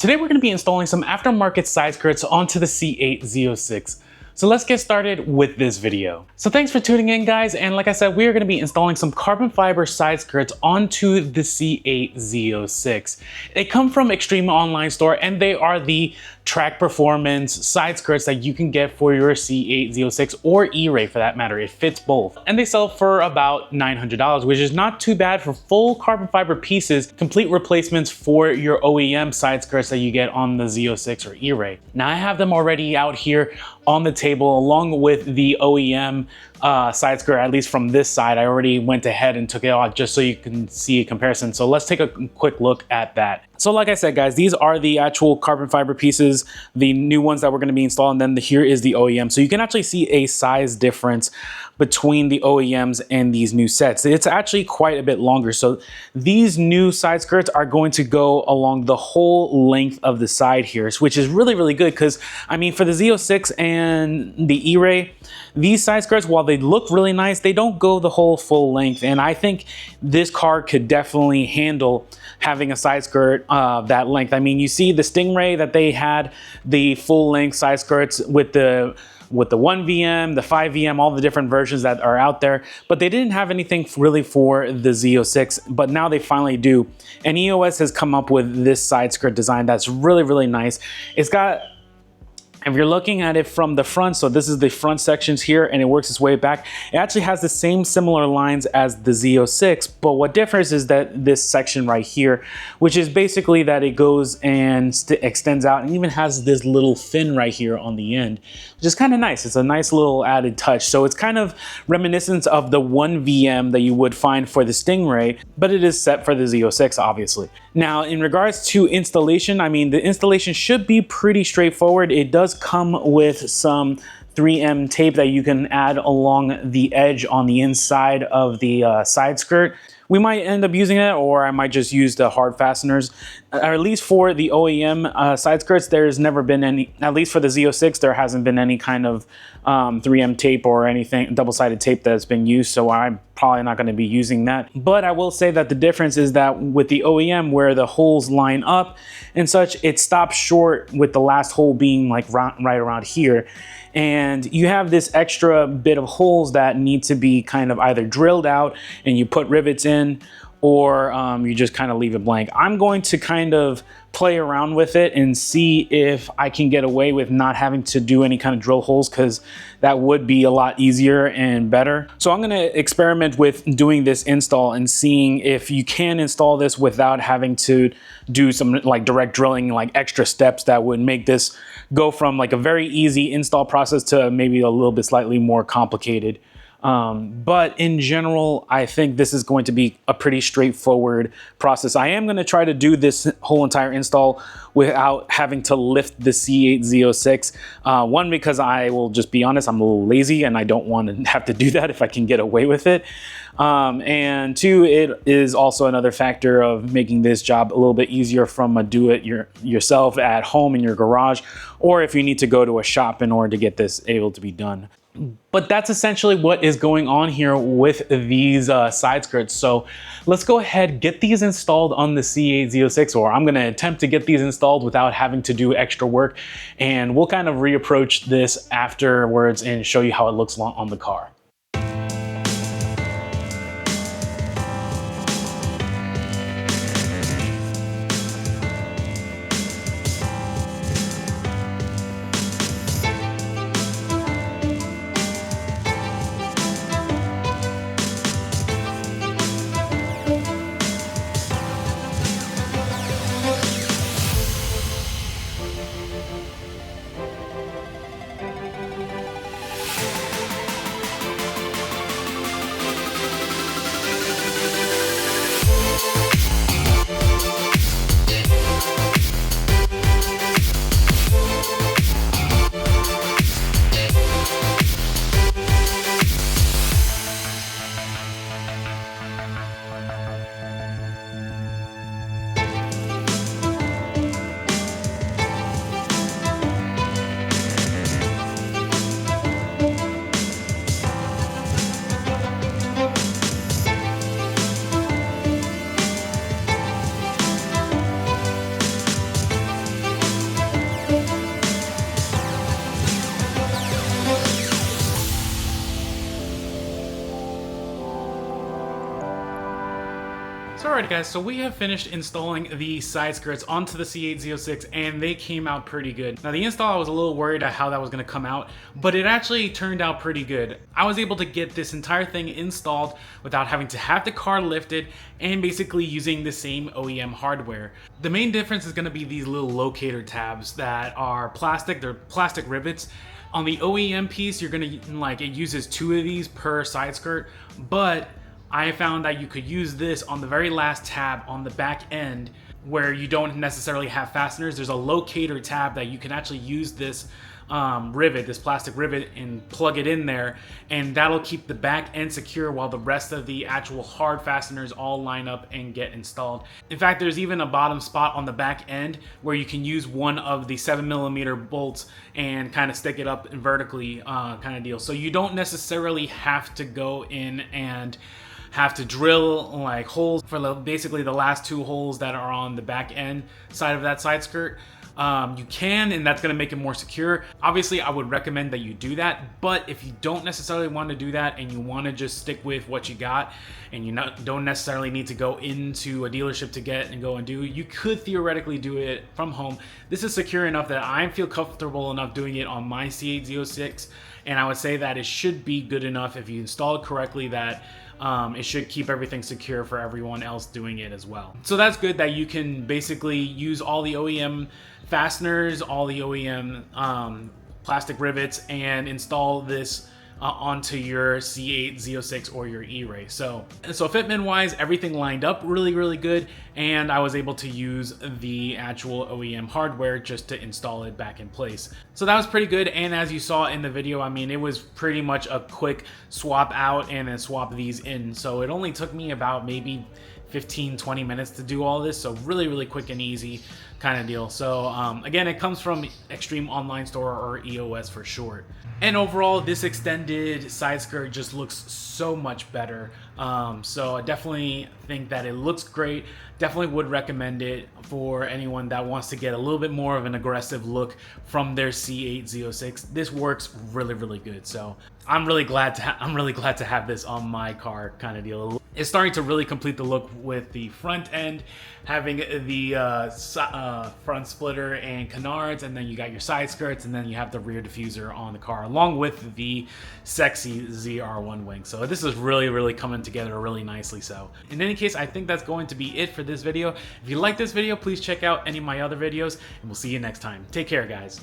Today we're going to be installing some aftermarket side skirts onto the C8 Z06. So let's get started with this video. So thanks for tuning in, guys, and like I said, we are going to be installing some carbon fiber side skirts onto the C8 Z06. They come from Extreme Online Store and they are the track performance side skirts that you can get for your C8 Z06 or Eray for that matter. It fits both. And they sell for about $900, which is not too bad for full carbon fiber pieces, complete replacements for your OEM side skirts that you get on the Z06 or Eray. Now I have them already out here on the table along with the OEM side skirt, at least from this side. I already went ahead and took it off just so you can see a comparison. So let's take a quick look at that. So like I said, guys, these are the actual carbon fiber pieces, the new ones that we're going to be installing. Then here is the OEM. So you can actually see a size difference between the OEMs and these new sets. It's actually quite a bit longer. So these new side skirts are going to go along the whole length of the side here, which is really, really good because, I mean, for the Z06 and the Eray, these side skirts, while they look really nice, they don't go the whole full length. And I think this car could definitely handle having a side skirt that length. I mean, you see the Stingray that they had the full length side skirts with the 1VM, the 5VM, all the different versions that are out there, but they didn't have anything really for the Z06, but now they finally do. And EOS has come up with this side skirt design that's really, really nice. It's got, if you're looking at it from the front, so this is the front sections here and it works its way back. It actually has the same similar lines as the Z06, but what differs is that this section right here, which is basically that it goes and extends out and even has this little fin right here on the end, which is kind of nice. It's a nice little added touch. So it's kind of reminiscent of the 1VM that you would find for the Stingray, but it is set for the Z06, obviously. Now, in regards to installation, I mean, the installation should be pretty straightforward. It does come with some 3M tape that you can add along the edge on the inside of the side skirt. We might end up using it, or I might just use the hard fasteners. Or at least for the OEM side skirts, there's never been any, at least for the Z06, there hasn't been any kind of 3M tape or anything, double-sided tape that's been used, so I'm probably not going to be using that. But I will say that the difference is that with the OEM, where the holes line up and such, it stops short with the last hole being like right around here. And you have this extra bit of holes that need to be kind of either drilled out and you put rivets in, or you just kind of leave it blank. I'm going to kind of play around with it and see if I can get away with not having to do any kind of drill holes, because that would be a lot easier and better. So I'm going to experiment with doing this install and seeing if you can install this without having to do some like direct drilling, like extra steps that would make this go from like a very easy install process to maybe a little bit slightly more complicated. But in general, I think this is going to be a pretty straightforward process. I am going to try to do this whole entire install without having to lift the C8 Z06. One, because I will just be honest, I'm a little lazy and I don't want to have to do that if I can get away with it. And two, it is also another factor of making this job a little bit easier from a yourself at home in your garage, or if you need to go to a shop in order to get this able to be done. But that's essentially what is going on here with these side skirts. So let's go ahead, get these installed on the C8 Z06, or I'm going to attempt to get these installed without having to do extra work. And we'll kind of reapproach this afterwards and show you how it looks on the car. Alright guys, so we have finished installing the side skirts onto the C8 Z06 and they came out pretty good. Now the install, I was a little worried at how that was going to come out, but it actually turned out pretty good. I was able to get this entire thing installed without having to have the car lifted and basically using the same OEM hardware. The main difference is going to be these little locator tabs that are plastic, they're plastic rivets. On the OEM piece, you're going to, it uses 2 of these per side skirt, but I found that you could use this on the very last tab on the back end where you don't necessarily have fasteners. There's a locator tab that you can actually use this rivet, this plastic rivet, and plug it in there, and that'll keep the back end secure while the rest of the actual hard fasteners all line up and get installed. In fact, there's even a bottom spot on the back end where you can use one of the 7mm bolts and kind of stick it up and vertically kind of deal. So you don't necessarily have to go in and have to drill holes for basically the last 2 holes that are on the back end side of that side skirt. You can, and that's going to make it more secure. Obviously, I would recommend that you do that, but if you don't necessarily want to do that and you want to just stick with what you got and you don't necessarily need to go into a dealership to get and go and do, you could theoretically do it from home. This is secure enough that I feel comfortable enough doing it on my C8 Z06, and I would say that it should be good enough if you install it correctly that it should keep everything secure for everyone else doing it as well. So that's good that you can basically use all the OEM fasteners, all the OEM plastic rivets, and install this onto your C8 Z06 or your Eray. So fitment wise, everything lined up really good, and I was able to use the actual OEM hardware just to install it back in place. So that was pretty good, and as you saw in the video, I mean, it was pretty much a quick swap out and then swap these in. So it only took me about maybe 15-20 minutes to do all this, so really quick and easy kind of deal. So again, it comes from Extreme Online Store, or EOS for short. And overall, this extended side skirt just looks so much better. So I definitely think that it looks great. Definitely would recommend it for anyone that wants to get a little bit more of an aggressive look from their C8 Z06. This works really good. So I'm really glad to have this on my car kind of deal. It's starting to really complete the look with the front end, having the front splitter and canards, and then you got your side skirts, and then you have the rear diffuser on the car, along with the sexy ZR1 wing. So this is really coming together really nicely. So in any case, I think that's going to be it for this video. If you like this video, please check out any of my other videos, and we'll see you next time. Take care, guys.